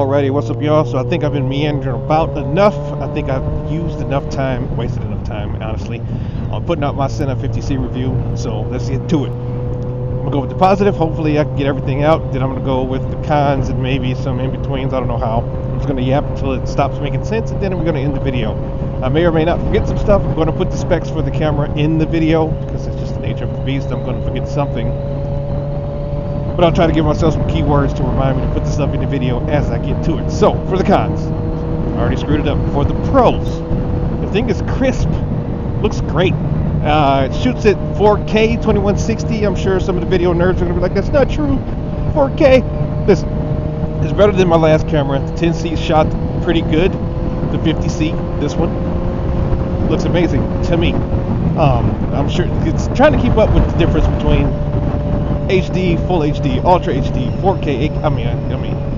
already. What's up, y'all? So I think I've been meandering about enough. I think I've used enough time, wasted enough time, honestly, on putting out my Sena 50C review. So let's get to it. I'm gonna go with the positive. Hopefully I can get everything out. Then I'm gonna go with the cons and maybe some in-betweens. I don't know how. I'm just gonna yap until it stops making sense, and then we're gonna end the video. I may or may not forget some stuff. I'm gonna put the specs for the camera in the video because it's just the nature of the beast. I'm gonna forget something. But I'll try to give myself some keywords to remind me to put this stuff in the video as I get to it. So, for the cons, I already screwed it up. For the pros, the thing is crisp, looks great. It shoots at 4K 2160. I'm sure some of the video nerds are going to be like, that's not true. 4K. Listen, it's better than my last camera. The 10C shot pretty good. The 50C, this one, looks amazing to me. I'm sure it's trying to keep up with the difference between HD, Full HD, Ultra HD, 4K. I mean,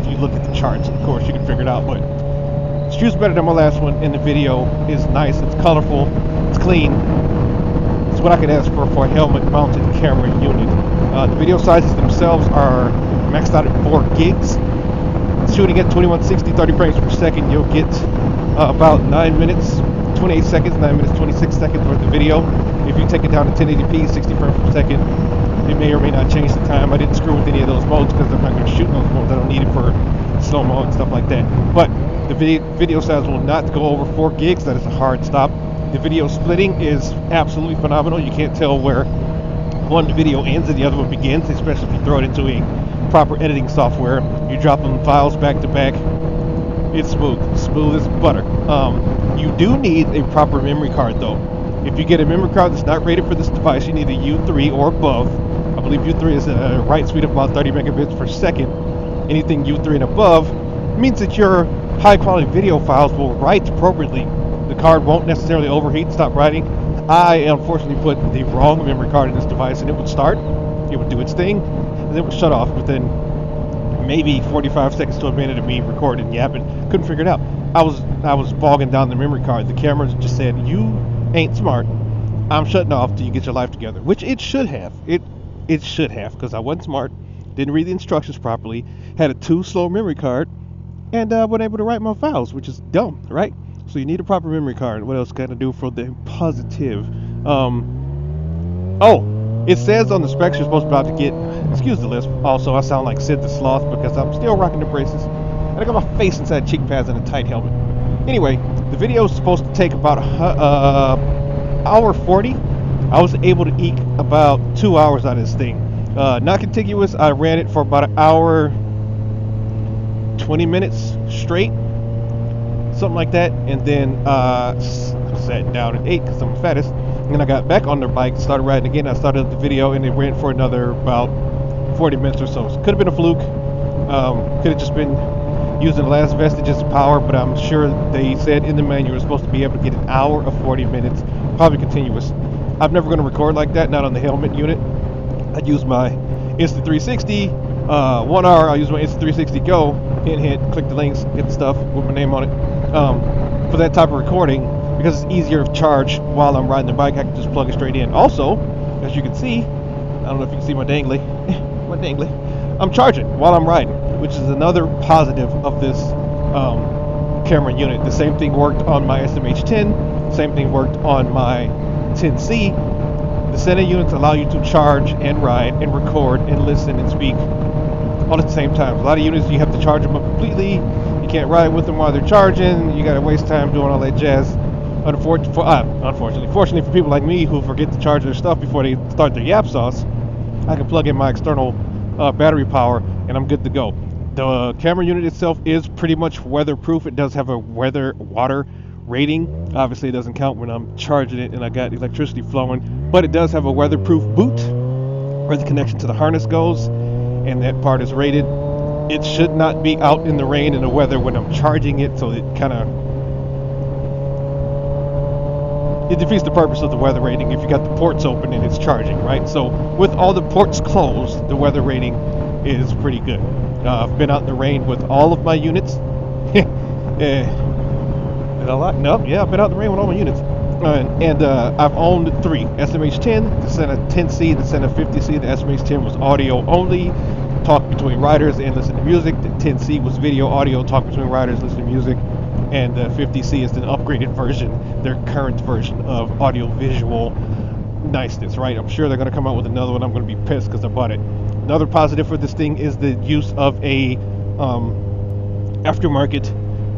if you look at the charts, of course, you can figure it out. But it shoots better than my last one, and the video is nice. It's colorful. It's clean. It's what I could ask for a helmet-mounted camera unit. The video sizes themselves are maxed out at 4 gigs. Shooting at 2160, 30 frames per second, you'll get about 9 minutes, 28 seconds, 9 minutes, 26 seconds worth of video. If you take it down to 1080p, 60 frames per second, it may or may not change the time. I didn't screw with any of those modes because I'm not going to shoot in those modes. I don't need it for slow-mo and stuff like that. But the video size will not go over 4 gigs. That is a hard stop. The video splitting is absolutely phenomenal. You can't tell where one video ends and the other one begins, especially if you throw it into a proper editing software. You drop them files back to back. It's smooth as butter. You do need a proper memory card though. If you get a memory card that's not rated for this device, you need a U3 or above. I believe U3 is a write speed of about 30 megabits per second. Anything U3 and above means that your high quality video files will write appropriately. The card won't necessarily overheat and stop writing. I unfortunately put the wrong memory card in this device, and it would start, it would do its thing, and it would shut off within maybe 45 seconds to a minute of me recording and yapping. Couldn't figure it out. I was bogging down the memory card. The camera just said, you ain't smart. I'm shutting off till you get your life together, which it should have. It should have, because I wasn't smart, didn't read the instructions properly, had a too slow memory card, and wasn't able to write my files, which is dumb, right? So you need a proper memory card. What else can I do for the positive? It says on the specs you're supposed to be about to get, excuse the lisp, also I sound like Sid the Sloth because I'm still rocking the braces, and I got my face inside cheek pads and a tight helmet. Anyway, the video is supposed to take about hour 40. I was able to eke about 2 hours out of this thing. Not contiguous. I ran it for about an hour 20 minutes straight, something like that, and then sat down at 8 because I'm the fattest, and then I got back on the bike, started riding again. I started the video and it ran for another about 40 minutes or so. Could have been a fluke. Could have just been using the last vestiges of power, but I'm sure they said in the manual you're supposed to be able to get an hour of 40 minutes, probably continuous. I'm never going to record like that, not on the helmet unit. I use my Insta360, 1 hour, I'll use my Insta360 Go, hit, click the links, get the stuff with my name on it. For that type of recording, because it's easier to charge while I'm riding the bike, I can just plug it straight in. Also, as you can see, I don't know if you can see my dangly, I'm charging while I'm riding, which is another positive of this camera unit. The same thing worked on my SMH10, same thing worked on my 10C. The Sena units allow you to charge and ride and record and listen and speak all at the same time. A lot of units you have to charge them up completely. You can't ride with them while they're charging. You gotta waste time doing all that jazz. Fortunately for people like me who forget to charge their stuff before they start their yap sauce, I can plug in my external battery power and I'm good to go. The camera unit itself is pretty much weatherproof. It does have a water rating. Obviously it doesn't count when I'm charging it and I got electricity flowing, but it does have a weatherproof boot where the connection to the harness goes, and that part is rated. It should not be out in the rain and the weather when I'm charging it, so it defeats the purpose of the weather rating if you got the ports open and it's charging, right? So with all the ports closed, the weather rating is pretty good. I've been out in the rain with all of my units. I've been out in the rain with all my units. I've owned 3: SMH10, the Sena 50C, the Sena 50C. The SMH10 was audio only, talk between riders and listen to music. The 10C was video, audio, talk between riders, listen to music. And the 50C is an upgraded version, their current version of audio-visual niceness, right? I'm sure they're going to come out with another one. I'm going to be pissed because I bought it. Another positive for this thing is the use of a aftermarket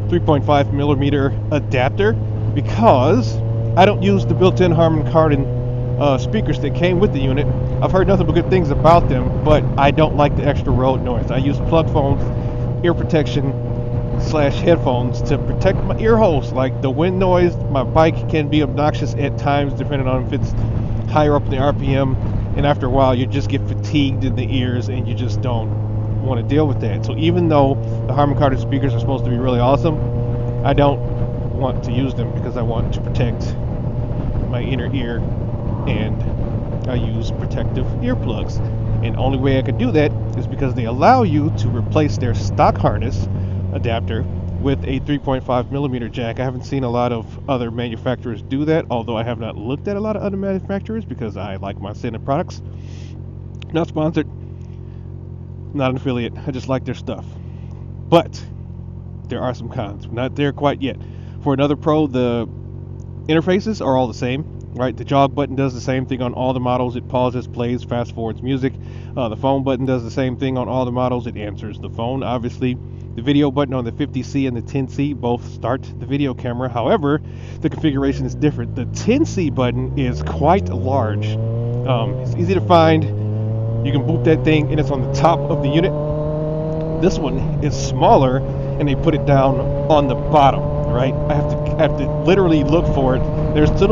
3.5 millimeter adapter, because I don't use the built-in Harman Kardon speakers that came with the unit. I've heard nothing but good things about them, but I don't like the extra road noise. I use plug phones, ear protection / headphones to protect my ear holes. Like the wind noise, my bike can be obnoxious at times depending on if it's higher up in the RPM, and after a while you just get fatigued in the ears and you just don't want to deal with that. So even though the Harman Kardon speakers are supposed to be really awesome, I don't want to use them because I want to protect my inner ear, and I use protective earplugs. And the only way I could do that is because they allow you to replace their stock harness adapter with a 3.5 millimeter jack. I haven't seen a lot of other manufacturers do that, although I have not looked at a lot of other manufacturers because I like my Sena products. Not sponsored, not an affiliate, I just like their stuff. But there are some cons. We're not there quite yet. For another Pro, the interfaces are all the same, right? The jog button does the same thing on all the models. It pauses, plays, fast forwards music. The phone button does the same thing on all the models. It answers the phone, obviously. The video button on the 50C and the 10C both start the video camera. However, the configuration is different. The 10C button is quite large. It's easy to find. You can boot that thing and it's on the top of the unit. This one is smaller and they put it down on the bottom, right? I have to literally look for it. There's two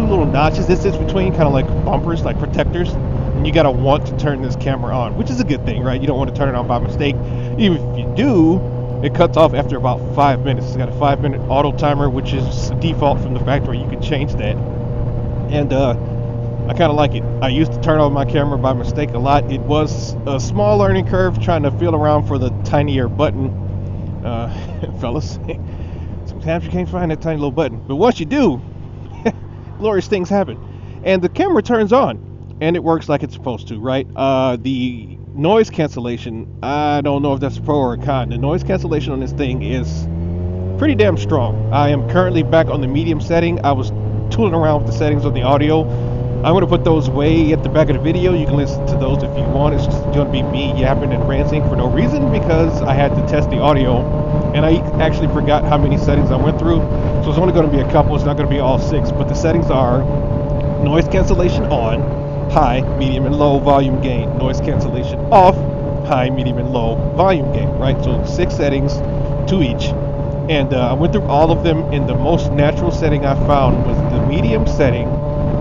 little notches that sits between, kind of like bumpers, like protectors. And you gotta want to turn this camera on, which is a good thing, right? You don't want to turn it on by mistake. Even if you do, it cuts off after about 5 minutes. It's got a 5-minute auto timer, which is default from the factory. You can change that. And I kind of like it. I used to turn on my camera by mistake a lot. It was a small learning curve trying to feel around for the tinier button, fellas. Sometimes you can't find that tiny little button, but once you do, glorious things happen. And the camera turns on. And it works like it's supposed to, right? The noise cancellation, I don't know if that's a pro or a con. The noise cancellation on this thing is pretty damn strong. I am currently back on the medium setting. I was tooling around with the settings on the audio. I'm going to put those way at the back of the video. You can listen to those if you want. It's just going to be me yapping and ranting for no reason because I had to test the audio. And I actually forgot how many settings I went through. So it's only going to be a couple. It's not going to be all 6. But the settings are noise cancellation on, high, medium, and low volume gain. Noise cancellation off, high, medium, and low volume gain, right? So 6 settings, 2 each. And I went through all of them, and the most natural setting I found was the medium setting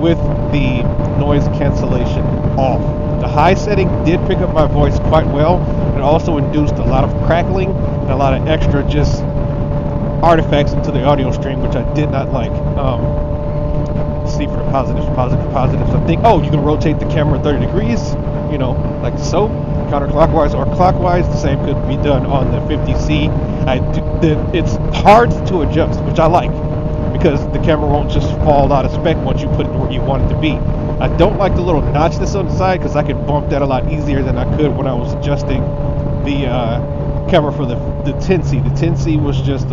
with the noise cancellation off. The high setting did pick up my voice quite well. It also induced a lot of crackling and a lot of extra just artifacts into the audio stream, which I did not like. See for the positives. I think, you can rotate the camera 30 degrees, like so, counterclockwise or clockwise. The same could be done on the 50C. It's hard to adjust, which I like, because the camera won't just fall out of spec once you put it where you want it to be. I don't like the little notch that's on the side because I could bump that a lot easier than I could when I was adjusting the camera for the 10C. The 10C was just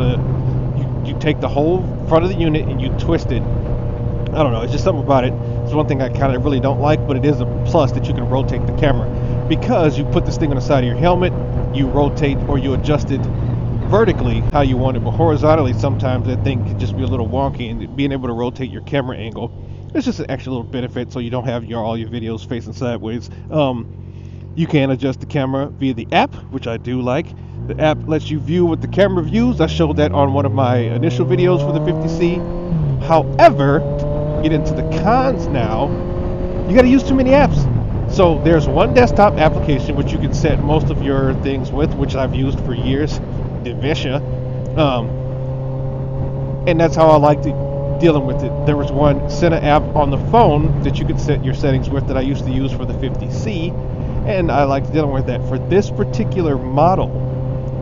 you take the whole front of the unit and you twist it. I don't know, it's just something about it. It's one thing I kind of really don't like, but it is a plus that you can rotate the camera. Because you put this thing on the side of your helmet, you rotate or you adjust it vertically how you want it, but horizontally sometimes that thing can just be a little wonky, and being able to rotate your camera angle, it's just an extra little benefit so you don't have all your videos facing sideways. You can adjust the camera via the app, which I do like. The app lets you view what the camera views. I showed that on one of my initial videos for the 50C. However, get into the cons now, you got to use too many apps. So there's one desktop application which you can set most of your things with, which I've used for years, Dainese, and that's how I liked dealing with it. There was one Sena app on the phone that you could set your settings with that I used to use for the 50C, and I liked dealing with that. For this particular model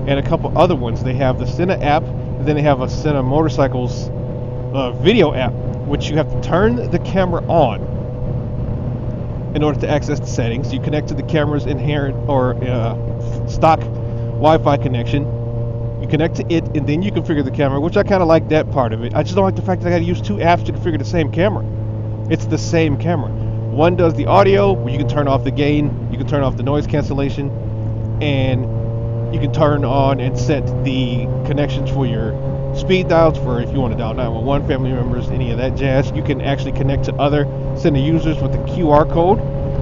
and a couple other ones, they have the Sena app, and then they have a Sena Motorcycles video app. which you have to turn the camera on in order to access the settings. You connect to the camera's inherent or stock Wi-Fi connection. You connect to it, and then you configure the camera, which I kind of like that part of it. I just don't like the fact that I got to use two apps to configure the same camera. It's the same camera. One does the audio, where you can turn off the gain, you can turn off the noise cancellation, and you can turn on and set the connections for your speed dials for if you want to dial 911, family members, any of that jazz. You can actually connect to other Sena users with the QR code,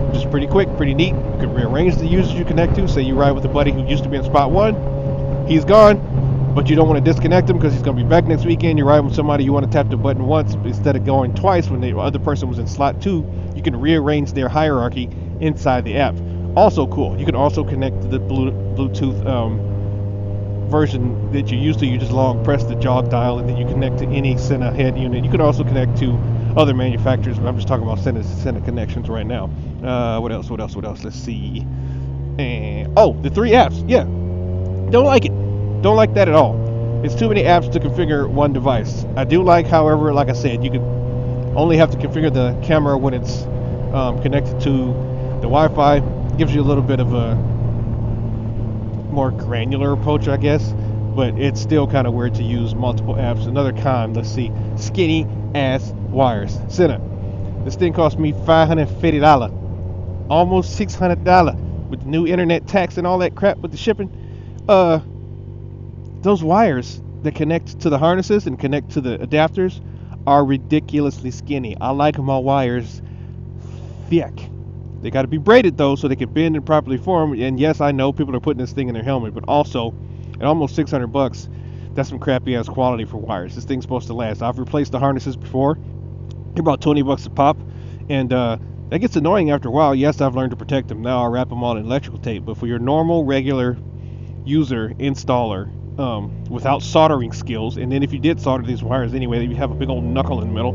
which is pretty quick, pretty neat. You can rearrange the users you connect to. Say you ride with a buddy who used to be in spot 1, he's gone, but you don't want to disconnect him because he's going to be back next weekend. You're riding with somebody, you want to tap the button once instead of going twice when the other person was in slot 2. You can rearrange their hierarchy inside the app. Also cool, you can also connect to the Bluetooth version that you used to. You just long press the jog dial and then you connect to any Sena head unit. You could also connect to other manufacturers, but I'm just talking about Sena connections right now. What else? Let's see. And the 3 apps. Yeah, don't like it. Don't like that at all. It's too many apps to configure one device. I do like, however, like I said, you can only have to configure the camera when it's connected to the Wi-Fi. Gives you a little bit of a more granular approach, I guess, but it's still kind of weird to use multiple apps. Another con, let's see, skinny ass wires. Sena, this thing cost me $550, almost $600 with the new internet tax and all that crap with the shipping. Those wires that connect to the harnesses and connect to the adapters are ridiculously skinny. I like my wires thick. They got to be braided though, so they can bend and properly form. And yes, I know people are putting this thing in their helmet, but also at almost $600, that's some crappy ass quality for wires. This thing's supposed to last. I've replaced the harnesses before. They're about $20 a pop, and that gets annoying after a while. Yes, I've learned to protect them. Now I wrap them all in electrical tape. But for your normal, regular user installer, without soldering skills, and then if you did solder these wires anyway, you have a big old knuckle in the middle,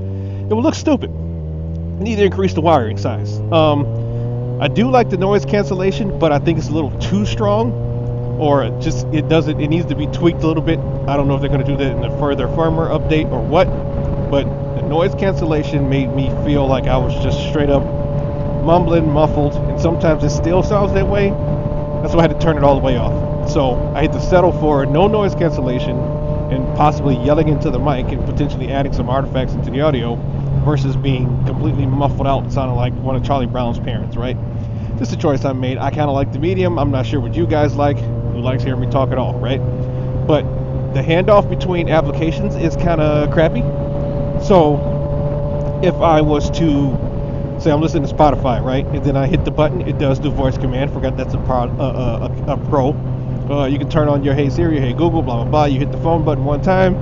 it would look stupid. You need to increase the wiring size. I do like the noise cancellation, but I think it's a little too strong, or just it needs to be tweaked a little bit. I don't know if they're going to do that in a further firmware update or what, but the noise cancellation made me feel like I was just straight up mumbling, muffled, and sometimes it still sounds that way. That's why I had to turn it all the way off. So I had to settle for no noise cancellation and possibly yelling into the mic and potentially adding some artifacts into the audio versus being completely muffled out, sounding like one of Charlie Brown's parents, right? Just a choice I made. I kind of like the medium. I'm not sure what you guys like. Who likes hearing me talk at all, right? But the handoff between applications is kind of crappy. So if I was to say I'm listening to Spotify, right, and then I hit the button, it does do voice command. Forgot that's a pro. You can turn on your Hey Siri, Hey Google, blah blah blah. You hit the phone button one time,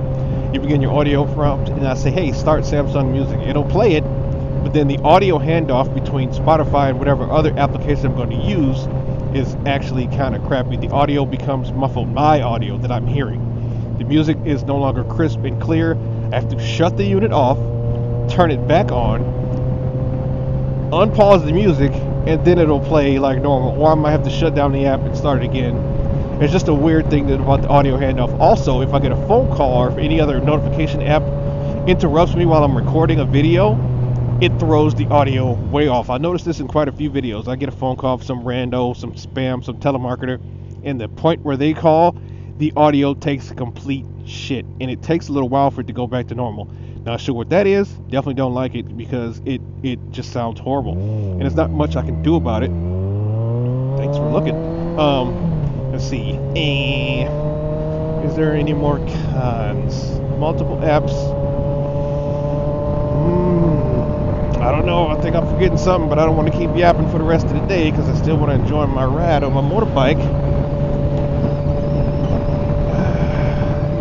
you begin your audio prompt, and I say, hey, start Samsung Music. It'll play it, but then the audio handoff between Spotify and whatever other application I'm going to use is actually kind of crappy. The audio becomes muffled, my audio that I'm hearing. The music is no longer crisp and clear. I have to shut the unit off, turn it back on, unpause the music, and then it'll play like normal. Or I might have to shut down the app and start it again. It's just a weird thing about the audio handoff. Also, if I get a phone call or if any other notification app interrupts me while I'm recording a video, it throws the audio way off. I noticed this in quite a few videos. I get a phone call from some rando, some spam, some telemarketer, and the point where they call, the audio takes complete shit, and it takes a little while for it to go back to normal. Not sure what that is. Definitely don't like it because it just sounds horrible, and there's not much I can do about it. Thanks for looking. Let's see. Is there any more cons? Multiple apps. I don't know. I think I'm forgetting something, but I don't want to keep yapping for the rest of the day because I still want to enjoy my ride on my motorbike.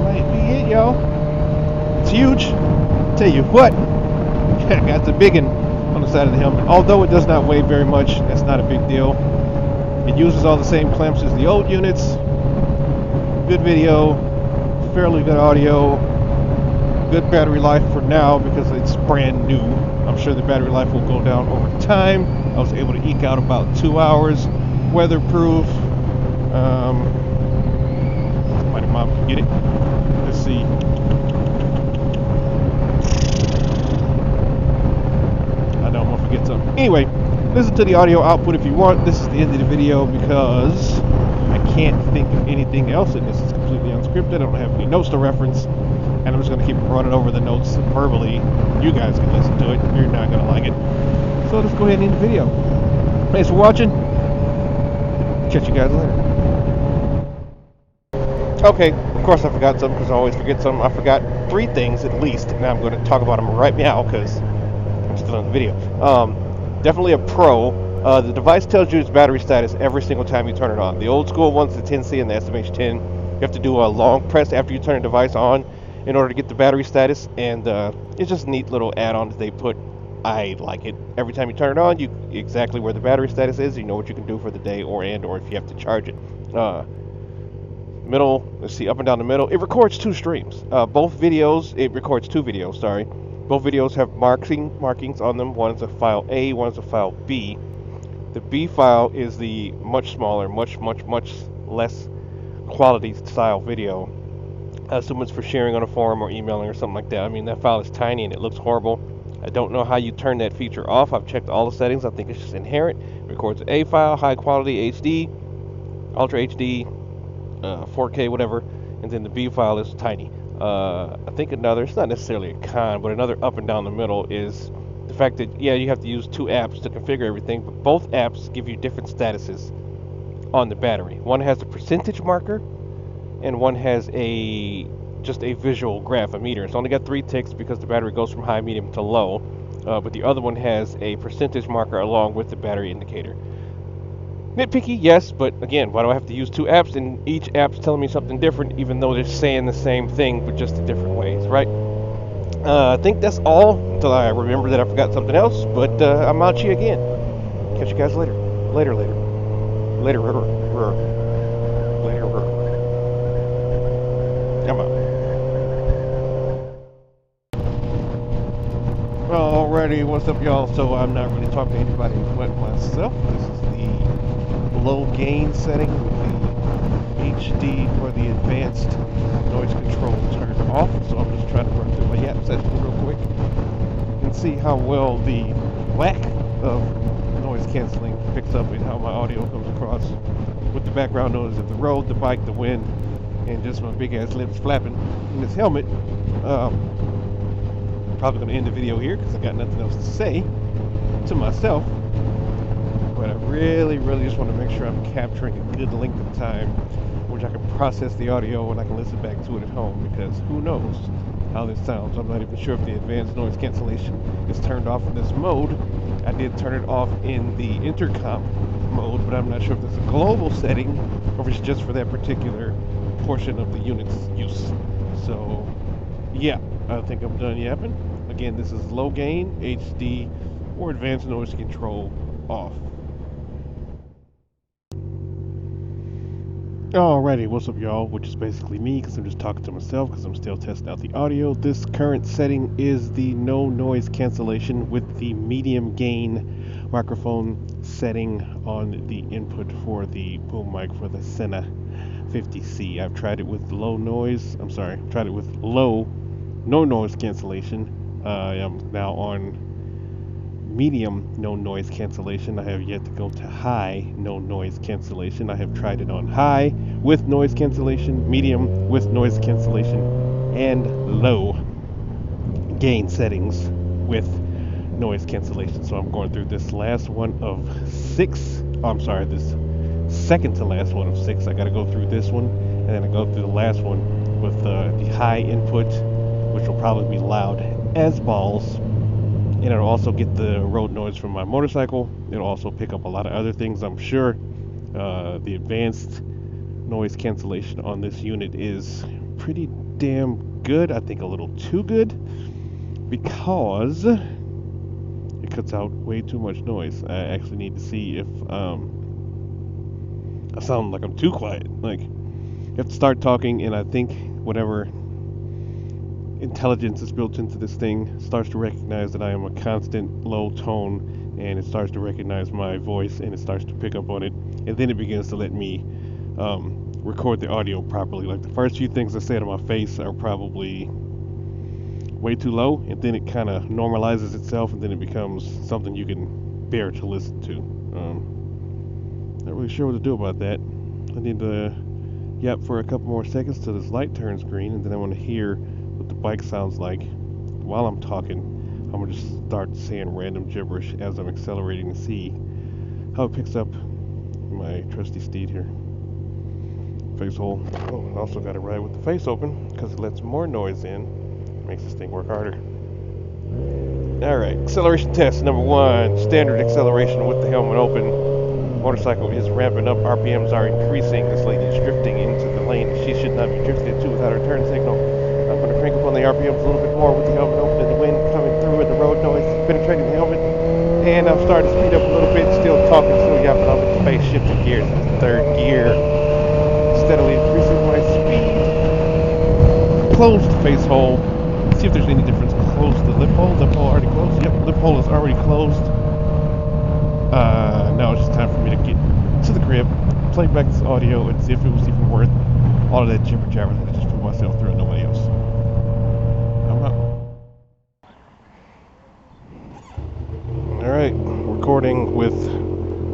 Might be it, yo. It's huge. Tell you what, I got the big one on the side of the helmet. Although it does not weigh very much, that's not a big deal. It uses all the same clamps as the old units. Good video, fairly good audio, good battery life for now because it's brand new. I'm sure the battery life will go down over time. I was able to eke out about 2 hours. Weatherproof. Somebody might get it. Let's see. I'm gonna forget something. Anyway, listen to the audio output if you want. This is the end of the video because I can't think of anything else, and this is completely unscripted. I don't have any notes to reference, and I'm just gonna keep running over the notes verbally. You guys can listen to it. You're not gonna like it. So let's go ahead and end the video. Thanks for watching. Catch you guys later. Okay, of course I forgot something because I always forget something. I forgot 3 things at least, and I'm going to talk about them right now because I'm still in the video. Definitely a pro. The device tells you its battery status every single time you turn it on. The old school ones, the 10C and the SMH10, you have to do a long press after you turn the device on in order to get the battery status, and it's just a neat little add-on they put. I like it. Every time you turn it on, you exactly where the battery status is. You know what you can do for the day, or if you have to charge it. Middle, let's see, up and down the middle. It records 2 streams. Both videos, it records 2 videos. Sorry, both videos have markings on them. One is a file A, one is a file B. The B file is the much smaller, much less quality style video. I assume it's for sharing on a forum or emailing or something like that. I mean, that file is tiny and it looks horrible. I don't know how you turn that feature off. I've checked all the settings. I think it's just inherent. It records an A file, high quality HD, Ultra HD, 4K, whatever, and then the B file is tiny. I think another, it's not necessarily a con, but another up and down the middle is the fact that, yeah, you have to use 2 apps to configure everything, but both apps give you different statuses on the battery. One has a percentage marker, and one has just a visual graph, a meter. It's only got 3 ticks because the battery goes from high, medium to low, but the other one has a percentage marker along with the battery indicator. Nitpicky, yes, but again, why do I have to use 2 apps, and each app's telling me something different, even though they're saying the same thing, but just in different ways, right? I think that's all, until I remember that I forgot something else, but I'm out here again. Catch you guys later. Later. I'm out. Alrighty, what's up, y'all? So I'm not really talking to anybody but myself. This is the low gain setting with the HD or the advanced noise control turned off. So I'm just trying to run through my YAP session real quick and see how well the lack of noise canceling picks up and how my audio comes across with the background noise of the road, the bike, the wind, and just my big ass lips flapping in this helmet. Probably going to end the video here because I got nothing else to say to myself, but I really just want to make sure I'm capturing a good length of time which I can process the audio and I can listen back to it at home, because who knows how this sounds. I'm not even sure if the advanced noise cancellation is turned off in this mode. I did turn it off in the intercom mode, but I'm not sure if it's a global setting or if it's just for that particular portion of the unit's use. So yeah, I think I'm done yapping. Again, this is low gain, HD, or advanced noise control off. Alrighty, what's up, y'all? Which is basically me, because I'm just talking to myself because I'm still testing out the audio. This current setting is the no noise cancellation with the medium gain microphone setting on the input for the boom mic for the Sena 50C. I've tried it with low noise, tried it with low no noise cancellation. I am now on medium no noise cancellation. I have yet to go to high no noise cancellation. I have tried it on high with noise cancellation, medium with noise cancellation, and low gain settings with noise cancellation. So I'm going through this last one of 6. This second to last one of 6. I got to go through this one, and then I go through the last one with the high input, which will probably be loud as balls, and it'll also get the road noise from my motorcycle. It'll also pick up a lot of other things, I'm sure. The advanced noise cancellation on this unit is pretty damn good. I think a little too good, because it cuts out way too much noise. I actually need to see if I sound like I'm too quiet. Like, you have to start talking, and I think whatever intelligence is built into this thing starts to recognize that I am a constant low tone, and it starts to recognize my voice, and it starts to pick up on it, and then it begins to let me record the audio properly. Like, the first few things I say to my face are probably way too low, and then it kind of normalizes itself, and then it becomes something you can bear to listen to. Not really sure what to do about that. I need to yap for a couple more seconds till this light turns green, and then I want to hear what the bike sounds like while I'm talking. I'm going to just start saying random gibberish as I'm accelerating to see how it picks up my trusty steed here. Face hole. Oh, and also got to ride with the face open because it lets more noise in. Makes this thing work harder. Alright, acceleration test number 1. Standard acceleration with the helmet open. Motorcycle is ramping up. RPMs are increasing. This lady is drifting into the lane she should not be drifted into without her turn signal. I'm going to crank up on the RPMs a little bit more with the helmet open and the wind coming through and the road noise penetrating the helmet. And I'm starting to speed up a little bit, still talking, still yapping off at the face, shifting gears into third gear. Steadily increasing my speed. Close the face hole. See if there's any difference. Close the lip hole. Lip hole already closed. Yep, lip hole is already closed. Now it's just time for me to get to the crib, play back this audio, and see if it was even worth all of that jibber jabber that I just put myself through and nobody else. I'm out. Alright, recording with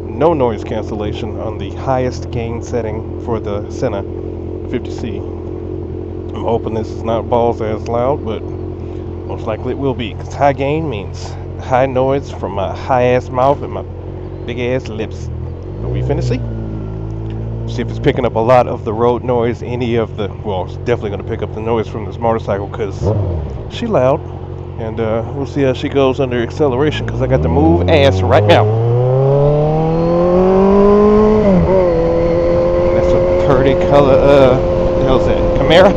no noise cancellation on the highest gain setting for the Sena 50C. I'm hoping this is not balls as loud, but most likely it will be, because high gain means high noise from my high ass mouth and my big ass lips. Are we finna see? See if it's picking up a lot of the road noise, any of the, well, it's definitely going to pick up the noise from this motorcycle because she loud. And we'll see how she goes under acceleration because I got to move ass right now. And that's a pretty color, what the hell's that? Camaro?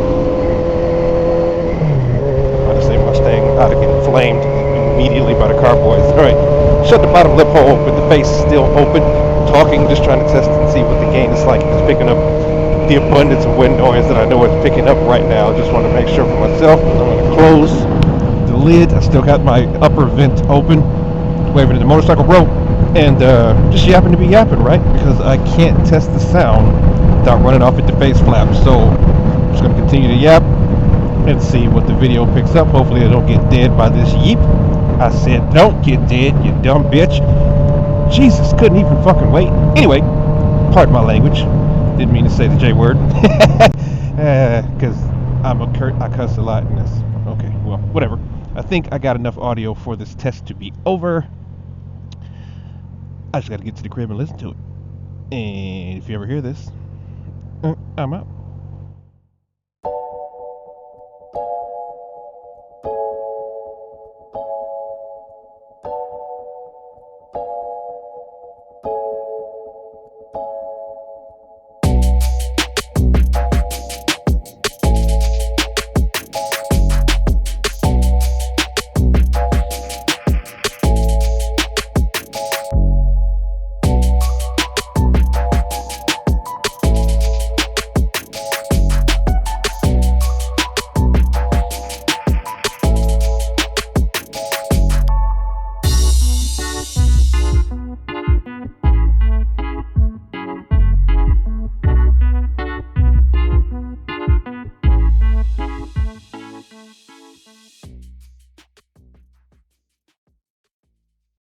I'd say Mustang out of getting flamed immediately by the carboys. Alright, shut the bottom lip hole with the face still open. Talking, just trying to test and see what the gain is like. It's picking up the abundance of wind noise that I know it's picking up right now. Just want to make sure for myself. I'm going to close the lid. I still got my upper vent open, waving at the motorcycle bro, and just yapping to be yapping, right? Because I can't test the sound without running off at the face flap. So I'm just going to continue to yap and see what the video picks up. Hopefully I don't get dead by this yeep. I said don't get dead, you dumb bitch. Jesus, couldn't even fucking wait. Anyway, pardon my language. Didn't mean to say the J word. Because I cuss a lot in this. Okay, well, whatever. I think I got enough audio for this test to be over. I just got to get to the crib and listen to it. And if you ever hear this, I'm out.